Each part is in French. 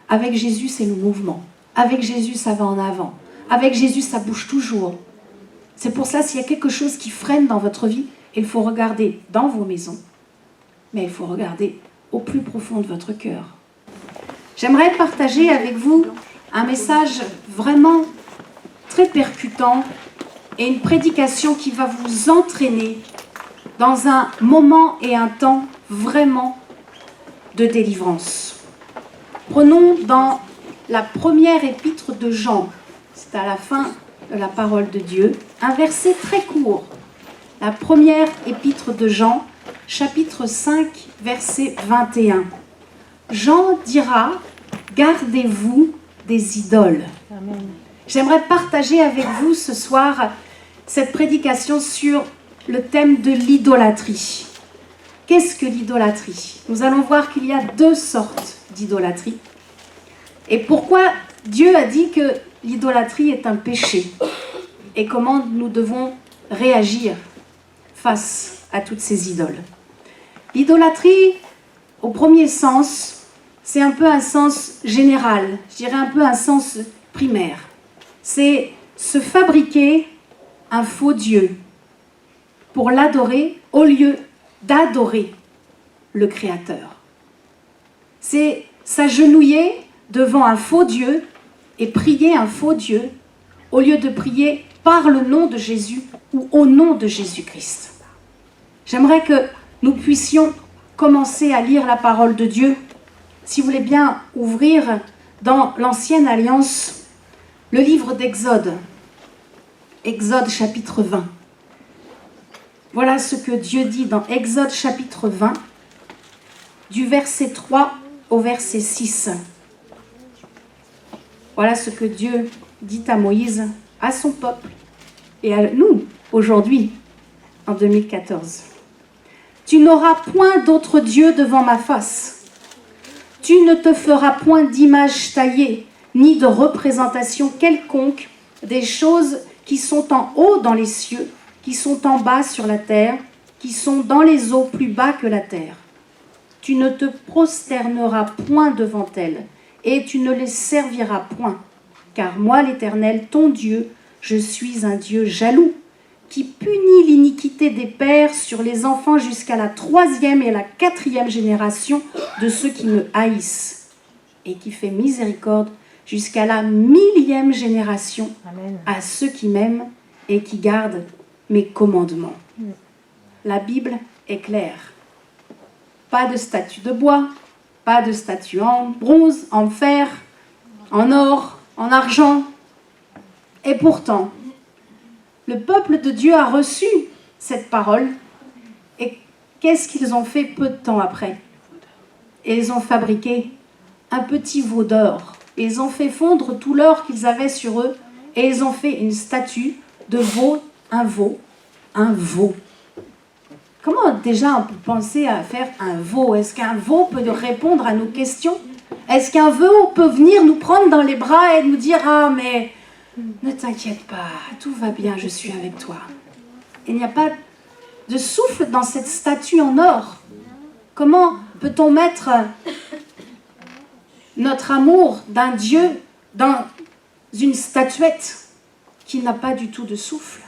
Avec Jésus, c'est le mouvement. Avec Jésus, ça va en avant. Avec Jésus, ça bouge toujours. C'est pour ça, s'il y a quelque chose qui freine dans votre vie, il faut regarder dans vos maisons, mais il faut regarder au plus profond de votre cœur. J'aimerais partager avec vous un message vraiment très percutant et une prédication qui va vous entraîner dans un moment et un temps vraiment de délivrance. Prenons dans la première épître de Jean, c'est à la fin de la parole de Dieu, un verset très court. La première épître de Jean, chapitre 5, verset 21. Jean dira, gardez-vous des idoles. Amen. J'aimerais partager avec vous ce soir cette prédication sur le thème de l'idolâtrie. Qu'est-ce que l'idolâtrie? Nous allons voir qu'il y a deux sortes d'idolâtrie. Et pourquoi Dieu a dit que l'idolâtrie est un péché? Et comment nous devons réagir face à toutes ces idoles? L'idolâtrie, au premier sens, c'est un peu un sens général, je dirais un peu un sens primaire. C'est se fabriquer un faux Dieu pour l'adorer au lieu d'adorer le Créateur. C'est s'agenouiller devant un faux Dieu et prier un faux Dieu au lieu de prier par le nom de Jésus ou au nom de Jésus-Christ. J'aimerais que nous puissions commencer à lire la parole de Dieu. Si vous voulez bien ouvrir dans l'Ancienne Alliance le livre d'Exode, Exode chapitre 20. Voilà ce que Dieu dit dans Exode chapitre 20, du verset 3 au verset 6. Voilà ce que Dieu dit à Moïse, à son peuple et à nous, aujourd'hui, en 2014. Tu n'auras point d'autre Dieu devant ma face. Tu ne te feras point d'image taillée, ni de représentation quelconque des choses qui sont en haut dans les cieux, qui sont en bas sur la terre, qui sont dans les eaux plus bas que la terre. Tu ne te prosterneras point devant elles, et tu ne les serviras point. Car moi, l'Éternel, ton Dieu, je suis un Dieu jaloux, qui punit l'iniquité des pères sur les enfants jusqu'à la 3e et la 4e génération de ceux qui me haïssent, et qui fait miséricorde jusqu'à la 1000e génération Amen. À ceux qui m'aiment et qui gardent mes commandements. La Bible est claire. Pas de statue de bois, pas de statue en bronze, en fer, en or, en argent. Et pourtant, le peuple de Dieu a reçu cette parole. Et qu'est-ce qu'ils ont fait peu de temps après? Et ils ont fabriqué un petit veau d'or. Ils ont fait fondre tout l'or qu'ils avaient sur eux. Et ils ont fait une statue de veau, un veau. Comment déjà on peut penser à faire un veau? Est-ce qu'un veau peut répondre à nos questions? Est-ce qu'un veau peut venir nous prendre dans les bras et nous dire « Ah, mais ne t'inquiète pas, tout va bien, je suis avec toi. » Il n'y a pas de souffle dans cette statue en or. Comment peut-on mettre notre amour d'un Dieu dans une statuette qui n'a pas du tout de souffle?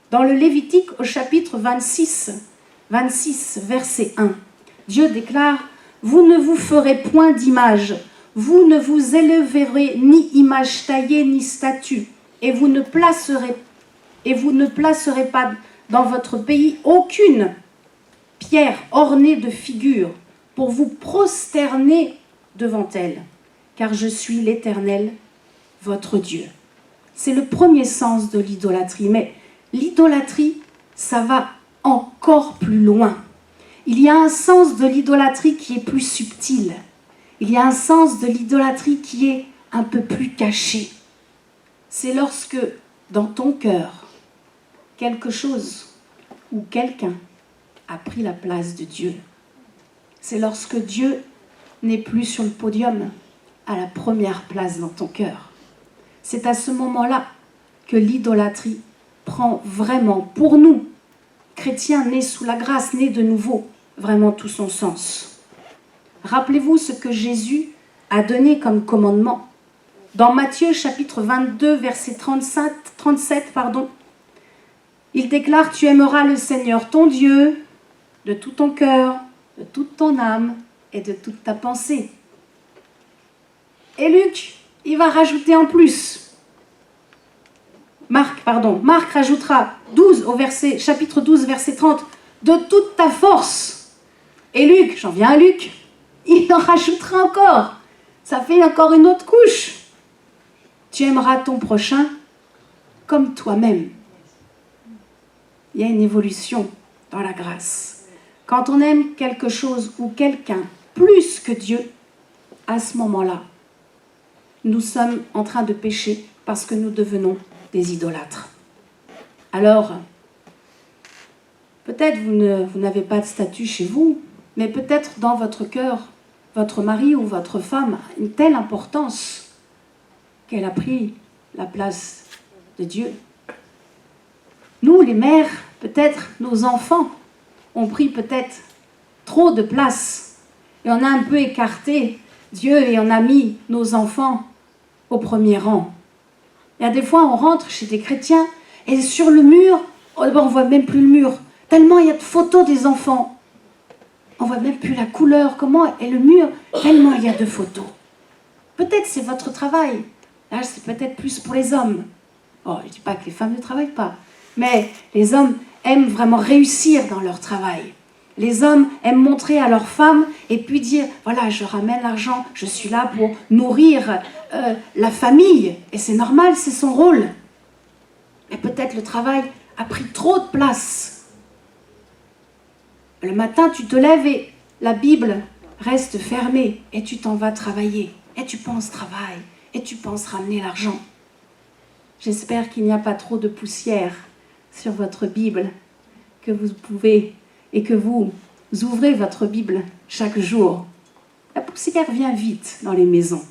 Dans le Lévitique, au chapitre 26, verset 1, Dieu déclare « Vous ne vous ferez point d'image, vous ne vous élèverez ni image taillée ni statue, et vous ne placerez pas dans votre pays aucune pierre ornée de figures pour vous prosterner devant elle, car je suis l'Éternel, votre Dieu. » C'est le premier sens de l'idolâtrie, mais l'idolâtrie, ça va encore plus loin. Il y a un sens de l'idolâtrie qui est plus subtil. Il y a un sens de l'idolâtrie qui est un peu plus caché. C'est lorsque, dans ton cœur, quelque chose ou quelqu'un a pris la place de Dieu. C'est lorsque Dieu n'est plus sur le podium, à la première place dans ton cœur. C'est à ce moment-là que l'idolâtrie prend vraiment, pour nous, chrétiens nés sous la grâce, nés de nouveau, vraiment tout son sens. Rappelez-vous ce que Jésus a donné comme commandement. Dans Matthieu chapitre 22, verset 37, il déclare « Tu aimeras le Seigneur ton Dieu de tout ton cœur, de toute ton âme et de toute ta pensée. » Et Luc, il va rajouter en plus. Marc rajoutera chapitre 12, verset 30, « De toute ta force. » Et Luc, j'en viens à Luc, il en rajoutera encore. Ça fait encore une autre couche. Tu aimeras ton prochain comme toi-même. Il y a une évolution dans la grâce. Quand on aime quelque chose ou quelqu'un plus que Dieu, à ce moment-là, nous sommes en train de pécher parce que nous devenons des idolâtres. Alors, peut-être vous n'avez pas de statut chez vous, mais peut-être dans votre cœur, votre mari ou votre femme a une telle importance qu'elle a pris la place de Dieu. Nous, les mères, peut-être nos enfants ont pris peut-être trop de place et on a un peu écarté Dieu et on a mis nos enfants au premier rang. Il y a des fois, on rentre chez des chrétiens et sur le mur, on ne voit même plus le mur, tellement il y a de photos des enfants. On ne voit même plus la couleur, comment est le mur, tellement il y a de photos. Peut-être c'est votre travail. Là, c'est peut-être plus pour les hommes. Oh, je ne dis pas que les femmes ne travaillent pas, mais les hommes aiment vraiment réussir dans leur travail. Les hommes aiment montrer à leurs femmes et puis dire, voilà, je ramène l'argent, je suis là pour nourrir la famille. Et c'est normal, c'est son rôle. Mais peut-être le travail a pris trop de place. Le matin, tu te lèves et la Bible reste fermée et tu t'en vas travailler. Et tu penses travail, et tu penses ramener l'argent. J'espère qu'il n'y a pas trop de poussière sur votre Bible, que vous pouvez et que vous ouvrez votre Bible chaque jour. La poussière vient vite dans les maisons,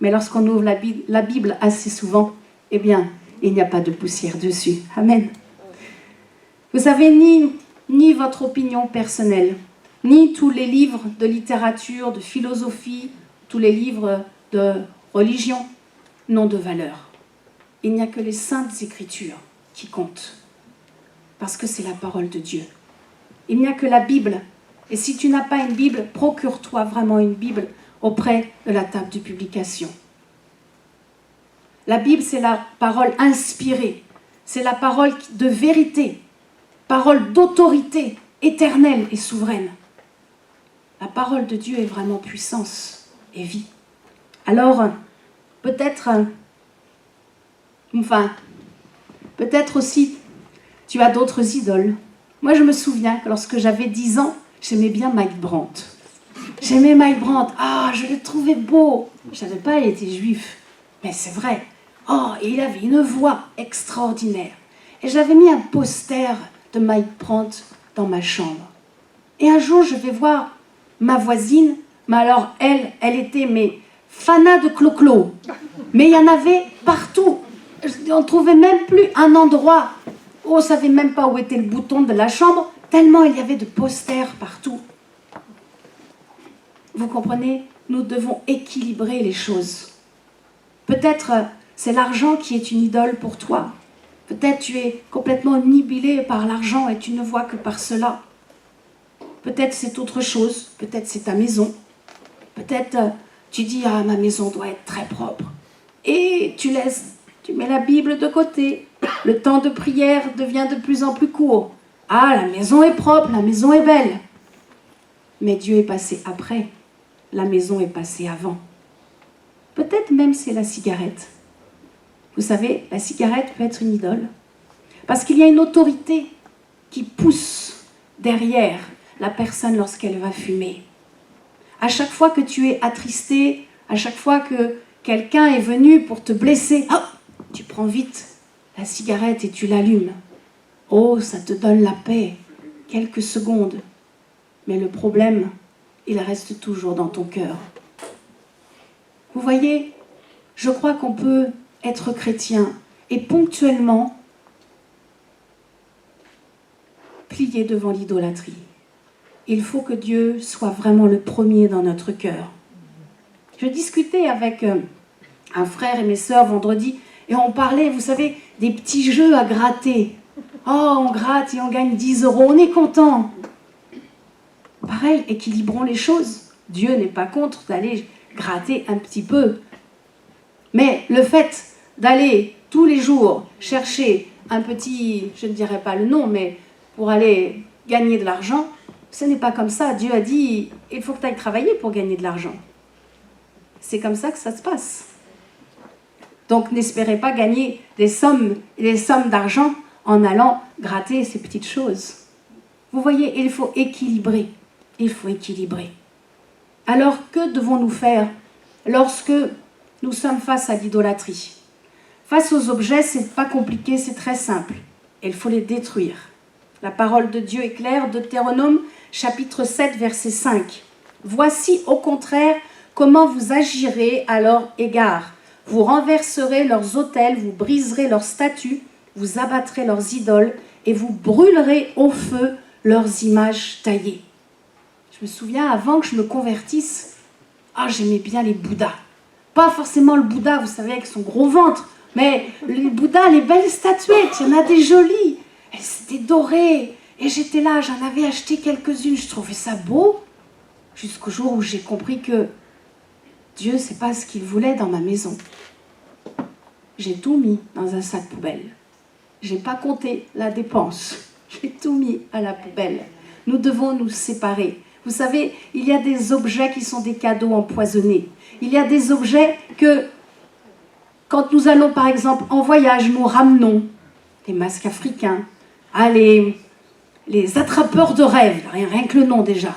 mais lorsqu'on ouvre la Bible assez souvent, eh bien, il n'y a pas de poussière dessus. Amen. Vous savez, ni votre opinion personnelle, ni tous les livres de littérature, de philosophie, tous les livres de religion n'ont de valeur. Il n'y a que les saintes écritures qui comptent, parce que c'est la parole de Dieu. Il n'y a que la Bible. Et si tu n'as pas une Bible, procure-toi vraiment une Bible auprès de la table de publication. La Bible, c'est la parole inspirée. C'est la parole de vérité, parole d'autorité éternelle et souveraine. La parole de Dieu est vraiment puissance et vie. Alors, peut-être aussi, tu as d'autres idoles. Moi, je me souviens que lorsque j'avais 10 ans, j'aimais bien Mike Brandt. J'aimais Mike Brandt. Ah, je le trouvais beau. Je ne savais pas, il était juif. Mais c'est vrai. Oh, et il avait une voix extraordinaire. Et j'avais mis un poster de Mike Brandt dans ma chambre. Et un jour, je vais voir ma voisine. Mais alors, elle était fanat de clo-clo. Mais il y en avait partout. On ne trouvait même plus un endroit. On ne savait même pas où était le bouton de la chambre, tellement il y avait de posters partout. Vous comprenez? Nous devons équilibrer les choses. Peut-être c'est l'argent qui est une idole pour toi. Peut-être tu es complètement omnibulé par l'argent et tu ne vois que par cela. Peut-être c'est autre chose. Peut-être c'est ta maison. Peut-être tu dis « Ah, ma maison doit être très propre ». Et tu mets la Bible de côté. Le temps de prière devient de plus en plus court. Ah, la maison est propre, la maison est belle. Mais Dieu est passé après. La maison est passée avant. Peut-être même c'est la cigarette. Vous savez, la cigarette peut être une idole. Parce qu'il y a une autorité qui pousse derrière la personne lorsqu'elle va fumer. À chaque fois que tu es attristé, à chaque fois que quelqu'un est venu pour te blesser, hop, tu prends vite la cigarette et tu l'allumes. Oh, ça te donne la paix, quelques secondes. Mais le problème, il reste toujours dans ton cœur. Vous voyez, je crois qu'on peut être chrétien et ponctuellement plier devant l'idolâtrie. il faut que Dieu soit vraiment le premier dans notre cœur. Je discutais avec un frère et mes sœurs vendredi, et on parlait, vous savez, des petits jeux à gratter. Oh, on gratte et on gagne 10 €, on est content. Pareil, équilibrons les choses. Dieu n'est pas contre d'aller gratter un petit peu. Mais le fait d'aller tous les jours chercher un petit, je ne dirais pas le nom, mais pour aller gagner de l'argent, ce n'est pas comme ça. Dieu a dit, il faut que tu ailles travailler pour gagner de l'argent. C'est comme ça que ça se passe. Donc n'espérez pas gagner des sommes d'argent en allant gratter ces petites choses. Vous voyez, il faut équilibrer. Il faut équilibrer. Alors que devons-nous faire lorsque nous sommes face à l'idolâtrie? Face aux objets, c'est pas compliqué, c'est très simple. Il faut les détruire. La parole de Dieu est claire, Deutéronome, chapitre 7, verset 5. Voici au contraire comment vous agirez à leur égard. Vous renverserez leurs autels, vous briserez leurs statues, vous abattrez leurs idoles et vous brûlerez au feu leurs images taillées. Je me souviens, avant que je me convertisse, j'aimais bien les Bouddhas. Pas forcément le Bouddha, vous savez, avec son gros ventre, mais les Bouddhas, les belles statuettes, il y en a des jolies. Elles étaient dorées. Et j'étais là, j'en avais acheté quelques-unes, je trouvais ça beau. Jusqu'au jour où j'ai compris que Dieu, c'est pas ce qu'il voulait dans ma maison. J'ai tout mis dans un sac poubelle. J'ai pas compté la dépense. J'ai tout mis à la poubelle. Nous devons nous séparer. Vous savez, il y a des objets qui sont des cadeaux empoisonnés. Il y a des objets que, quand nous allons par exemple en voyage, nous ramenons les masques africains, les attrapeurs de rêves, rien que le nom déjà.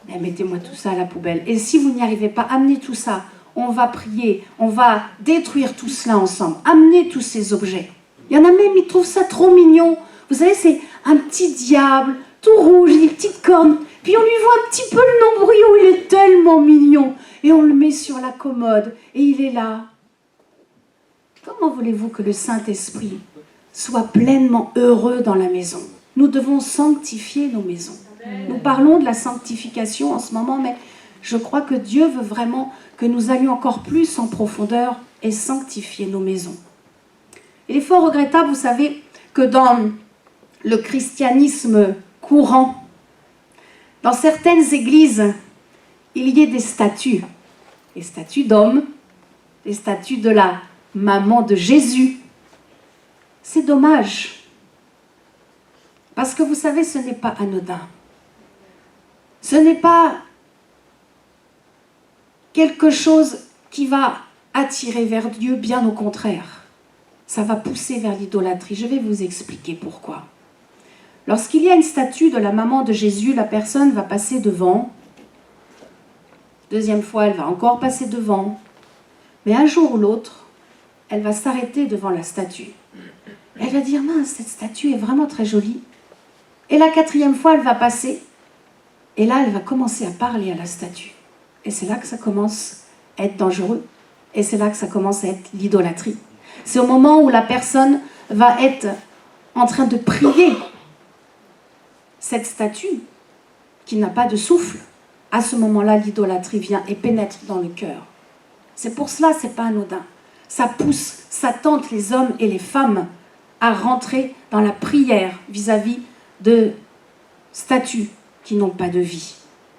Mais mettez-moi tout ça à la poubelle. Et si vous n'y arrivez pas, amenez tout ça. On va prier, on va détruire tout cela ensemble. Amenez tous ces objets. Il y en a même, ils trouvent ça trop mignon. Vous savez, c'est un petit diable, tout rouge, des petites cornes. Puis on lui voit un petit peu le nombril, il est tellement mignon. Et on le met sur la commode, et il est là. Comment voulez-vous que le Saint-Esprit soit pleinement heureux dans la maison? Nous devons sanctifier nos maisons. Nous parlons de la sanctification en ce moment, mais je crois que Dieu veut vraiment que nous allions encore plus en profondeur et sanctifier nos maisons. Il est fort regrettable, vous savez, que dans le christianisme courant, dans certaines églises, il y ait des statues d'hommes, des statues de la maman de Jésus. C'est dommage, parce que vous savez, ce n'est pas anodin. Ce n'est pas quelque chose qui va attirer vers Dieu, bien au contraire. Ça va pousser vers l'idolâtrie. Je vais vous expliquer pourquoi. Lorsqu'il y a une statue de la maman de Jésus, la personne va passer devant. Deuxième fois, elle va encore passer devant. Mais un jour ou l'autre, elle va s'arrêter devant la statue. Elle va dire, mince, cette statue est vraiment très jolie. Et la quatrième fois, elle va passer. Et là, elle va commencer à parler à la statue. Et c'est là que ça commence à être dangereux. Et c'est là que ça commence à être l'idolâtrie. C'est au moment où la personne va être en train de prier cette statue qui n'a pas de souffle. À ce moment-là, l'idolâtrie vient et pénètre dans le cœur. C'est pour cela, c'est pas anodin. Ça pousse, ça tente les hommes et les femmes à rentrer dans la prière vis-à-vis de statues qui n'ont pas de vie.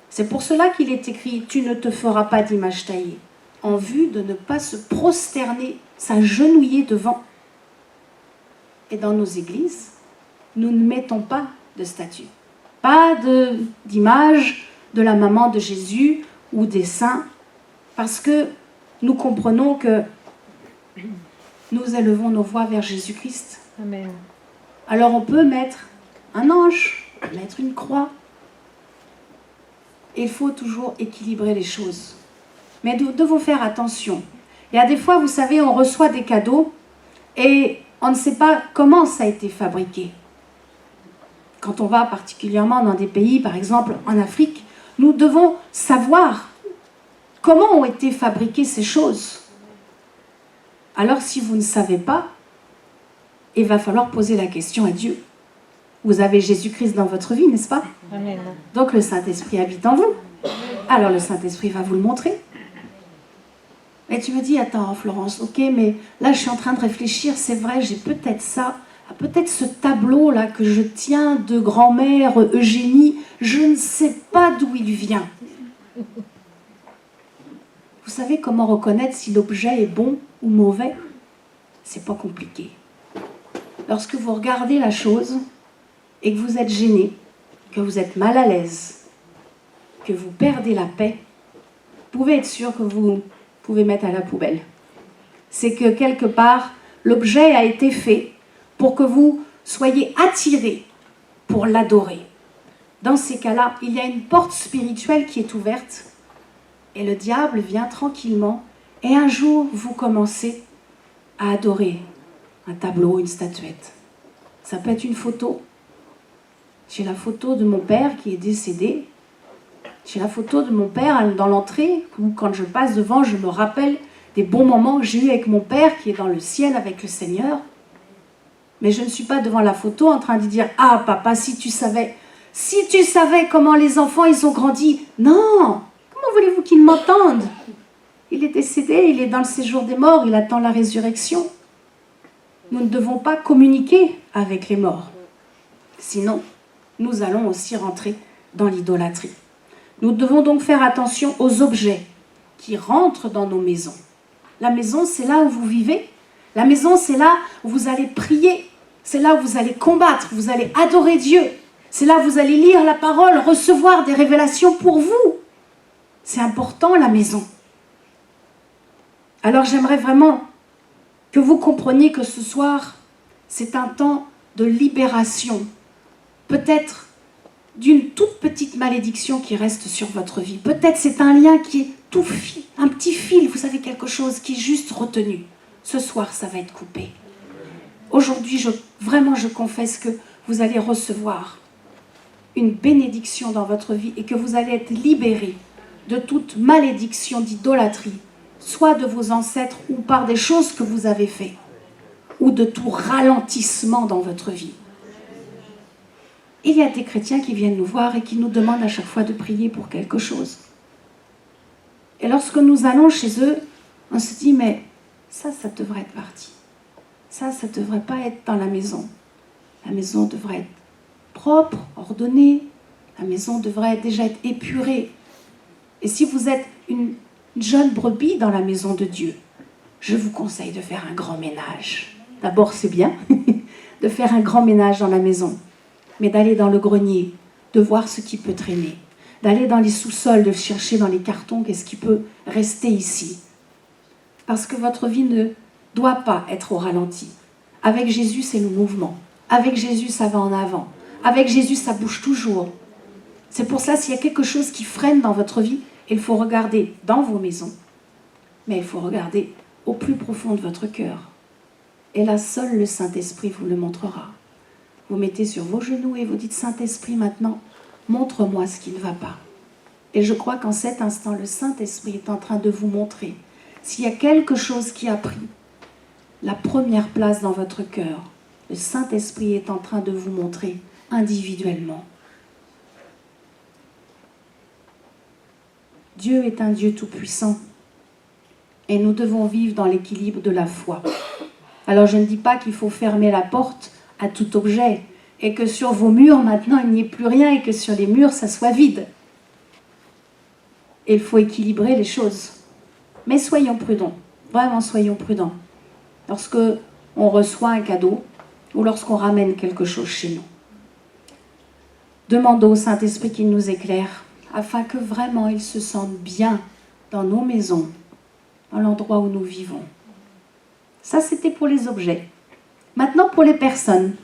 C'est pour cela qu'il est écrit « Tu ne te feras pas d'image taillée » en vue de ne pas se prosterner, s'agenouiller devant. Et dans nos églises, nous ne mettons pas de statue, pas d'image de la maman de Jésus ou des saints, parce que nous comprenons que nous élevons nos voix vers Jésus-Christ. Amen. Alors on peut mettre un ange, mettre une croix. Il faut toujours équilibrer les choses. Mais nous devons faire attention. Il y a des fois, vous savez, on reçoit des cadeaux et on ne sait pas comment ça a été fabriqué. Quand on va particulièrement dans des pays, par exemple en Afrique, nous devons savoir comment ont été fabriquées ces choses. Alors si vous ne savez pas, il va falloir poser la question à Dieu. Vous avez Jésus-Christ dans votre vie, n'est-ce pas? Amen. Donc le Saint-Esprit habite en vous. Alors le Saint-Esprit va vous le montrer. Et tu me dis, attends Florence, ok, mais là je suis en train de réfléchir, c'est vrai, j'ai peut-être ça, peut-être ce tableau-là que je tiens de grand-mère Eugénie, je ne sais pas d'où il vient. Vous savez comment reconnaître si l'objet est bon ou mauvais? C'est pas compliqué. Lorsque vous regardez la chose et que vous êtes gêné, que vous êtes mal à l'aise, que vous perdez la paix, vous pouvez être sûr que vous pouvez mettre à la poubelle. C'est que quelque part, l'objet a été fait pour que vous soyez attirés pour l'adorer. Dans ces cas-là, il y a une porte spirituelle qui est ouverte et le diable vient tranquillement et un jour, vous commencez à adorer un tableau, une statuette. Ça peut être une photo. J'ai la photo de mon père qui est décédé. J'ai la photo de mon père dans l'entrée, où quand je passe devant, je me rappelle des bons moments que j'ai eus avec mon père qui est dans le ciel avec le Seigneur. Mais je ne suis pas devant la photo en train de dire « Ah papa, si tu savais comment les enfants ils ont grandi. » Non, comment voulez-vous qu'ils m'entendent? Il est décédé, il est dans le séjour des morts, il attend la résurrection. Nous ne devons pas communiquer avec les morts. Sinon, nous allons aussi rentrer dans l'idolâtrie. Nous devons donc faire attention aux objets qui rentrent dans nos maisons. La maison, c'est là où vous vivez. La maison, c'est là où vous allez prier. C'est là où vous allez combattre, vous allez adorer Dieu. C'est là où vous allez lire la parole, recevoir des révélations pour vous. C'est important, la maison. Alors j'aimerais vraiment que vous compreniez que ce soir, c'est un temps de libération. Peut-être d'une toute petite malédiction qui reste sur votre vie. Peut-être c'est un lien qui est tout fil, un petit fil, vous savez, quelque chose qui est juste retenu. Ce soir, ça va être coupé. Aujourd'hui, je confesse que vous allez recevoir une bénédiction dans votre vie et que vous allez être libérés de toute malédiction d'idolâtrie, soit de vos ancêtres ou par des choses que vous avez faites, ou de tout ralentissement dans votre vie. Il y a des chrétiens qui viennent nous voir et qui nous demandent à chaque fois de prier pour quelque chose. Et lorsque nous allons chez eux, on se dit, mais ça devrait être parti. Ça ne devrait pas être dans la maison. La maison devrait être propre, ordonnée. La maison devrait déjà être épurée. Et si vous êtes une jeune brebis dans la maison de Dieu, je vous conseille de faire un grand ménage. D'abord, c'est bien de faire un grand ménage dans la maison, mais d'aller dans le grenier, de voir ce qui peut traîner, d'aller dans les sous-sols, de chercher dans les cartons qu'est-ce qui peut rester ici. Parce que votre vie ne doit pas être au ralenti. Avec Jésus, c'est le mouvement. Avec Jésus, ça va en avant. Avec Jésus, ça bouge toujours. C'est pour ça, s'il y a quelque chose qui freine dans votre vie, il faut regarder dans vos maisons, mais il faut regarder au plus profond de votre cœur. Et là, seul le Saint-Esprit vous le montrera. Vous mettez sur vos genoux et vous dites, Saint-Esprit, maintenant, montre-moi ce qui ne va pas. Et je crois qu'en cet instant, le Saint-Esprit est en train de vous montrer s'il y a quelque chose qui a pris la première place dans votre cœur. Le Saint-Esprit est en train de vous montrer individuellement. Dieu est un Dieu tout-puissant et nous devons vivre dans l'équilibre de la foi. Alors je ne dis pas qu'il faut fermer la porte à tout objet et que sur vos murs maintenant il n'y ait plus rien et que sur les murs ça soit vide. Et il faut équilibrer les choses. Mais soyons prudents, vraiment soyons prudents. Lorsque on reçoit un cadeau ou lorsqu'on ramène quelque chose chez nous. Demandons au Saint-Esprit qu'il nous éclaire afin que vraiment il se sente bien dans nos maisons, dans l'endroit où nous vivons. Ça, c'était pour les objets. Maintenant, pour les personnes.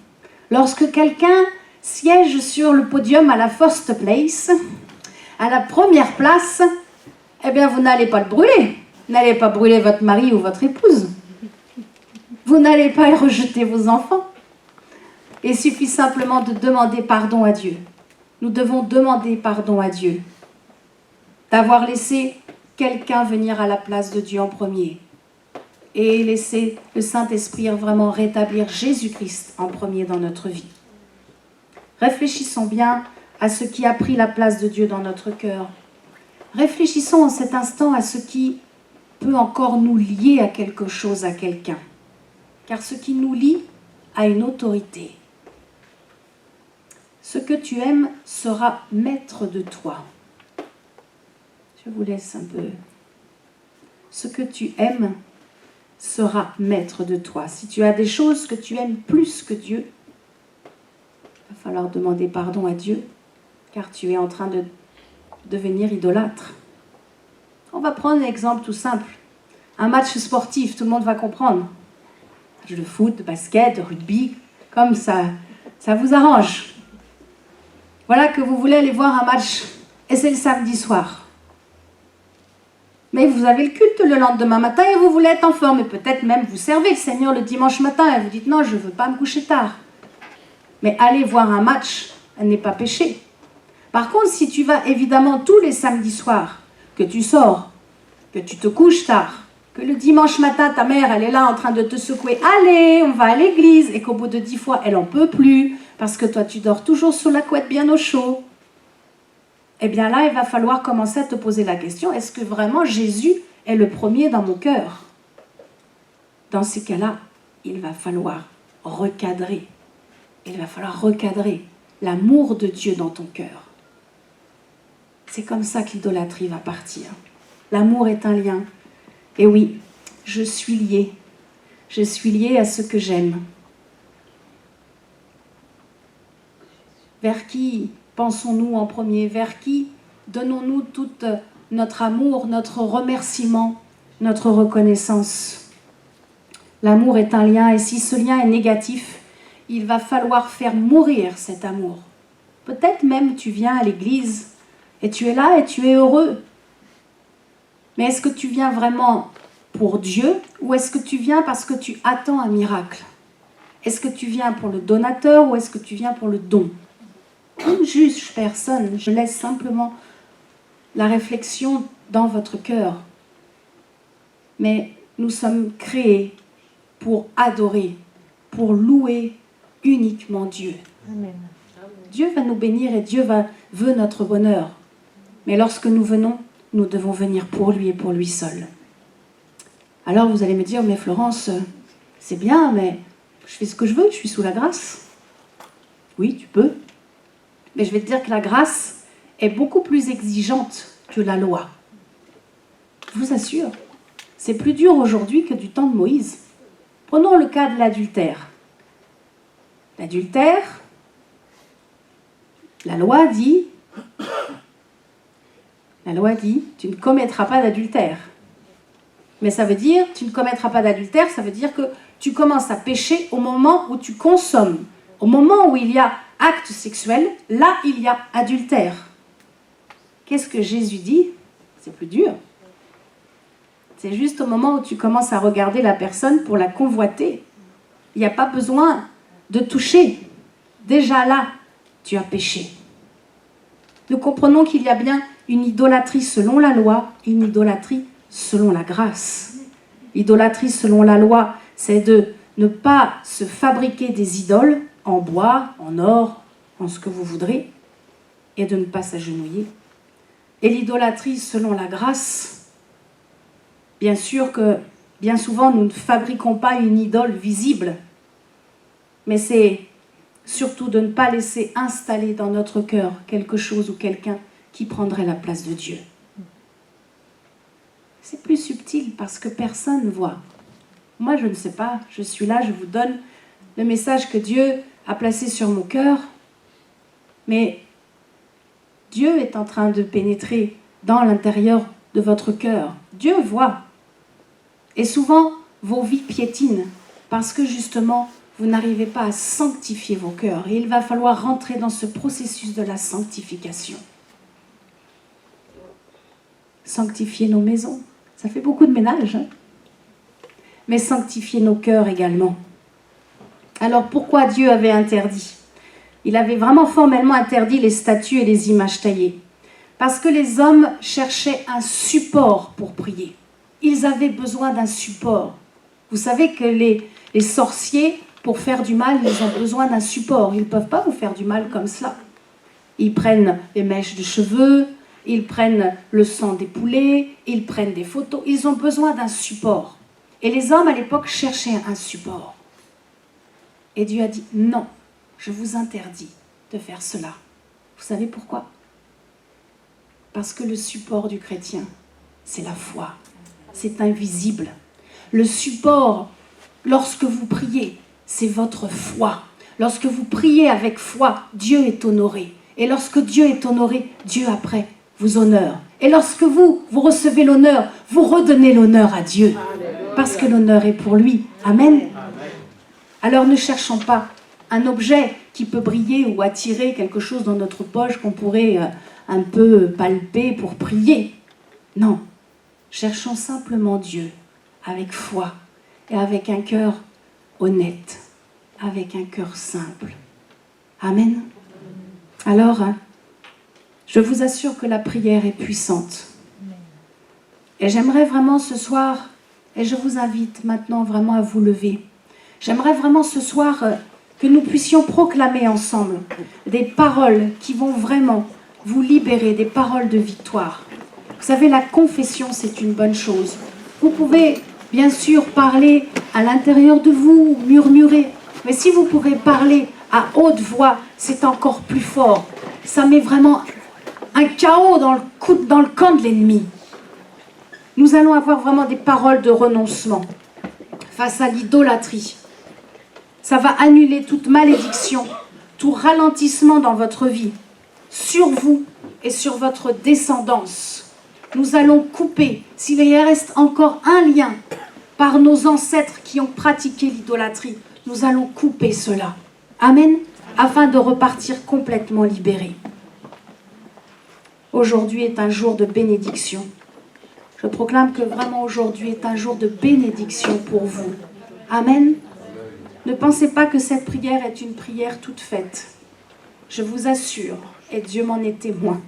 Lorsque quelqu'un siège sur le podium à la first place, à la première place, eh bien, vous n'allez pas le brûler. Vous n'allez pas brûler votre mari ou votre épouse. Vous n'allez pas rejeter vos enfants. Il suffit simplement de demander pardon à Dieu. Nous devons demander pardon à Dieu d'avoir laissé quelqu'un venir à la place de Dieu en premier et laisser le Saint-Esprit vraiment rétablir Jésus-Christ en premier dans notre vie. Réfléchissons bien à ce qui a pris la place de Dieu dans notre cœur. Réfléchissons en cet instant à ce qui peut encore nous lier à quelque chose, à quelqu'un. Car ce qui nous lie a une autorité. Ce que tu aimes sera maître de toi. Je vous laisse un peu. Ce que tu aimes sera maître de toi. Si tu as des choses que tu aimes plus que Dieu, il va falloir demander pardon à Dieu, car tu es en train de devenir idolâtre. On va prendre un exemple tout simple. Un match sportif, tout le monde va comprendre. Un match de foot, de basket, de rugby, comme ça vous arrange. Voilà que vous voulez aller voir un match, et c'est le samedi soir. Mais vous avez le culte le lendemain matin et vous voulez être en forme. Et peut-être même vous servez le Seigneur le dimanche matin et vous dites non, je ne veux pas me coucher tard. Mais aller voir un match n'est pas péché. Par contre, si tu vas évidemment tous les samedis soirs, que tu sors, que tu te couches tard, que le dimanche matin, ta mère, elle est là en train de te secouer, allez, on va à l'église, et qu'au bout de 10 fois, elle n'en peut plus, parce que toi, tu dors toujours sous la couette bien au chaud, eh bien là, il va falloir commencer à te poser la question, est-ce que vraiment Jésus est le premier dans mon cœur? Dans ces cas-là, il va falloir recadrer. Il va falloir recadrer l'amour de Dieu dans ton cœur. C'est comme ça que l'idolâtrie va partir. L'amour est un lien. Et oui, je suis liée. Je suis liée à ce que j'aime. Vers qui pensons-nous en premier? Vers qui donnons-nous tout notre amour, notre remerciement, notre reconnaissance? L'amour est un lien, et si ce lien est négatif, il va falloir faire mourir cet amour. Peut-être même tu viens à l'église et tu es là et tu es heureux. Mais est-ce que tu viens vraiment pour Dieu ou est-ce que tu viens parce que tu attends un miracle? Est-ce que tu viens pour le donateur ou est-ce que tu viens pour le don? Je ne juge personne, je laisse simplement la réflexion dans votre cœur. Mais nous sommes créés pour adorer, pour louer uniquement Dieu. Amen. Dieu va nous bénir et Dieu veut notre bonheur. Mais lorsque nous venons, nous devons venir pour lui et pour lui seul. Alors vous allez me dire, mais Florence, c'est bien, mais je fais ce que je veux, je suis sous la grâce. Oui, tu peux. Mais je vais te dire que la grâce est beaucoup plus exigeante que la loi. Je vous assure, c'est plus dur aujourd'hui que du temps de Moïse. Prenons le cas de l'adultère. L'adultère, la loi dit, tu ne commettras pas d'adultère. Mais ça veut dire, tu ne commettras pas d'adultère, ça veut dire que tu commences à pécher au moment où tu consommes. Au moment où il y a acte sexuel, là, il y a adultère. Qu'est-ce que Jésus dit? C'est plus dur. C'est juste au moment où tu commences à regarder la personne pour la convoiter. Il n'y a pas besoin de toucher. Déjà là, tu as péché. Nous comprenons qu'il y a bien une idolâtrie selon la loi et une idolâtrie selon la grâce. L'idolâtrie selon la loi, c'est de ne pas se fabriquer des idoles en bois, en or, en ce que vous voudrez, et de ne pas s'agenouiller. Et l'idolâtrie selon la grâce, bien sûr que bien souvent nous ne fabriquons pas une idole visible, mais c'est surtout de ne pas laisser installer dans notre cœur quelque chose ou quelqu'un qui prendrait la place de Dieu. C'est plus subtil parce que personne ne voit. Moi, je ne sais pas, je suis là, je vous donne le message que Dieu a placé sur mon cœur, mais Dieu est en train de pénétrer dans l'intérieur de votre cœur. Dieu voit. Et souvent, vos vies piétinent parce que justement, vous n'arrivez pas à sanctifier vos cœurs. Et il va falloir rentrer dans ce processus de la sanctification. Sanctifier nos maisons. Ça fait beaucoup de ménage, hein? Mais sanctifier nos cœurs également. Alors pourquoi Dieu avait interdit? Il avait vraiment formellement interdit les statues et les images taillées. Parce que les hommes cherchaient un support pour prier. Ils avaient besoin d'un support. Vous savez que les sorciers pour faire du mal, ils ont besoin d'un support. Ils ne peuvent pas vous faire du mal comme cela. Ils prennent les mèches de cheveux, ils prennent le sang des poulets, ils prennent des photos. Ils ont besoin d'un support. Et les hommes à l'époque cherchaient un support. Et Dieu a dit, non, je vous interdis de faire cela. Vous savez pourquoi? Parce que le support du chrétien, c'est la foi. C'est invisible. Le support, lorsque vous priez, c'est votre foi. Lorsque vous priez avec foi, Dieu est honoré. Et lorsque Dieu est honoré, Dieu après vous honore. Et lorsque vous recevez l'honneur, vous redonnez l'honneur à Dieu. Parce que l'honneur est pour lui. Amen. Alors ne cherchons pas un objet qui peut briller ou attirer quelque chose dans notre poche qu'on pourrait un peu palper pour prier. Non, cherchons simplement Dieu avec foi et avec un cœur honnête, avec un cœur simple. Amen. Alors, je vous assure que la prière est puissante. Et j'aimerais vraiment ce soir, et je vous invite maintenant vraiment à vous lever, j'aimerais vraiment ce soir que nous puissions proclamer ensemble des paroles qui vont vraiment vous libérer, des paroles de victoire. Vous savez, la confession, c'est une bonne chose. Vous pouvez bien sûr parler à l'intérieur de vous, murmurer, mais si vous pouvez parler à haute voix, c'est encore plus fort. Ça met vraiment un chaos dans le camp de l'ennemi. Nous allons avoir vraiment des paroles de renoncement face à l'idolâtrie. Ça va annuler toute malédiction, tout ralentissement dans votre vie, sur vous et sur votre descendance. Nous allons couper, s'il y reste encore un lien par nos ancêtres qui ont pratiqué l'idolâtrie, nous allons couper cela. Amen, afin de repartir complètement libérés. Aujourd'hui est un jour de bénédiction. Je proclame que vraiment aujourd'hui est un jour de bénédiction pour vous. Amen. Ne pensez pas que cette prière est une prière toute faite. Je vous assure, et Dieu m'en est témoin,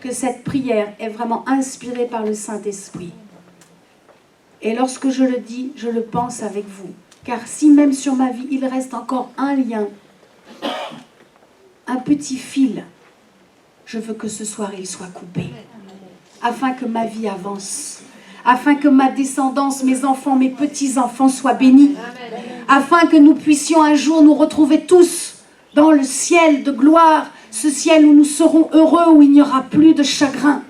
que cette prière est vraiment inspirée par le Saint-Esprit. Et lorsque je le dis, je le pense avec vous. Car si même sur ma vie, il reste encore un lien, un petit fil, je veux que ce soir, il soit coupé. Afin que ma vie avance. Afin que ma descendance, mes enfants, mes petits-enfants soient bénis. Afin que nous puissions un jour nous retrouver tous dans le ciel de gloire, ce ciel où nous serons heureux, où il n'y aura plus de chagrin.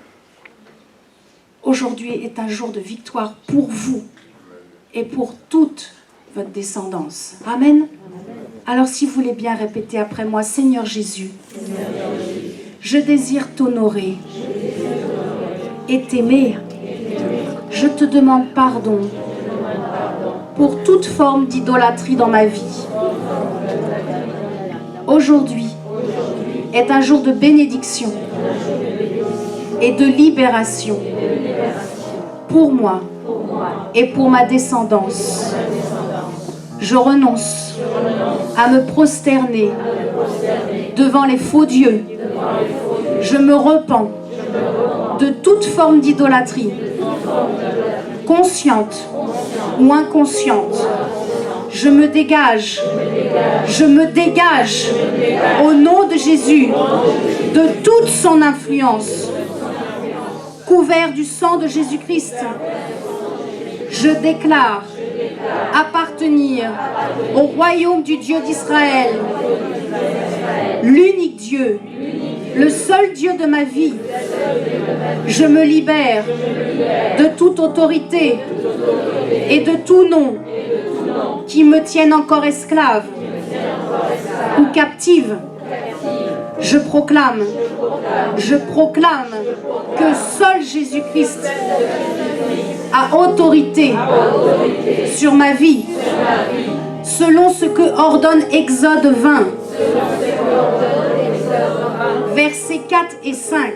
Aujourd'hui est un jour de victoire pour vous et pour toute votre descendance. Amen. Alors si vous voulez bien répéter après moi, Seigneur Jésus, je désire t'honorer et t'aimer. Je te demande pardon pour toute forme d'idolâtrie dans ma vie. Aujourd'hui est un jour de bénédiction et de libération pour moi et pour ma descendance. Je renonce à me prosterner devant les faux dieux. Je me repens de toute forme d'idolâtrie, consciente ou inconsciente. Je me dégage au nom de Jésus de toute son influence. Couvert du sang de Jésus-Christ, je déclare appartenir au royaume du Dieu d'Israël, l'unique Dieu, le seul Dieu de ma vie. Je me libère de toute autorité et de tout nom qui me tiennent encore esclave ou captive. Je proclame que seul Jésus-Christ a autorité sur ma vie, selon ce que ordonne Exode 20, versets 4 et 5.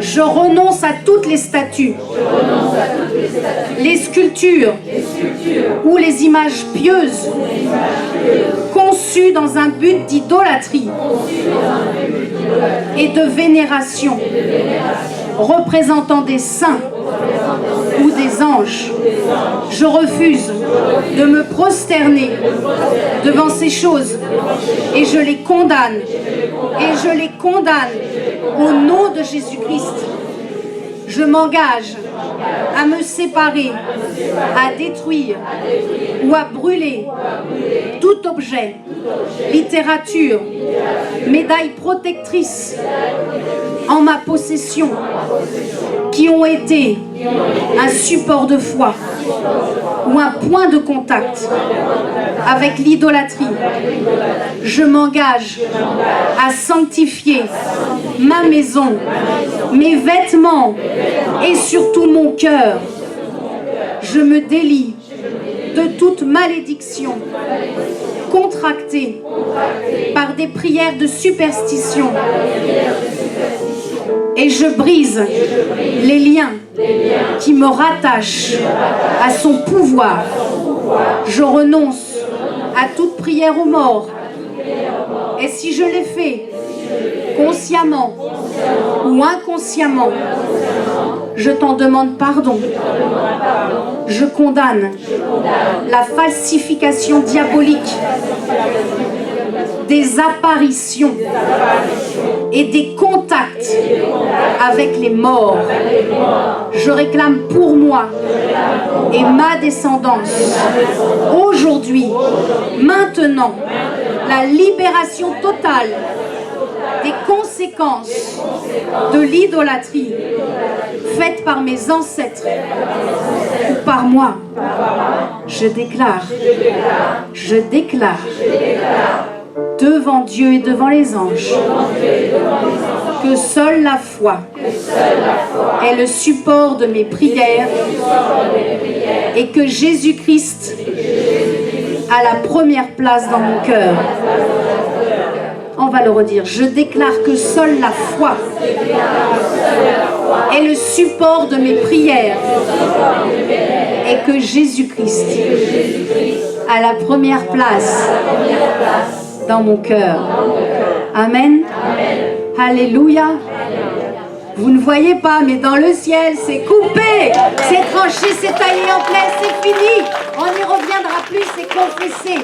Je renonce à toutes les statues, les sculptures ou les images pieuses conçues dans un but d'idolâtrie et de vénération, représentant des saints ou des anges. Je refuse de me prosterner devant ces choses et je les condamne. Et je les condamne au nom de Jésus-Christ. Je m'engage à me séparer, à détruire ou à brûler tout objet, littérature, médaille protectrice en ma possession qui ont été un support de foi ou un point de contact avec l'idolâtrie. Je m'engage à sanctifier ma maison, mes vêtements et surtout mon cœur. Je me délie de toute malédiction contractée par des prières de superstition et je brise les liens qui me rattachent à son pouvoir. Je renonce à toute prière aux morts et si je l'ai fait consciemment ou inconsciemment, je t'en demande pardon. Je condamne la falsification diabolique des apparitions et des contacts avec les morts. Je réclame pour moi et ma descendance aujourd'hui, maintenant, la libération totale des conséquences de l'idolâtrie faite par mes ancêtres ou par moi. Je déclare devant Dieu et devant les anges que seule la foi est le support de mes prières et que Jésus-Christ a la première place dans mon cœur. On va le redire. Je déclare que seule la foi est le support de mes prières et que Jésus-Christ a la première place dans mon cœur. Amen. Alléluia. Vous ne voyez pas, mais dans le ciel, c'est coupé, c'est tranché, c'est taillé en plein, c'est fini. On n'y reviendra plus, c'est confessé.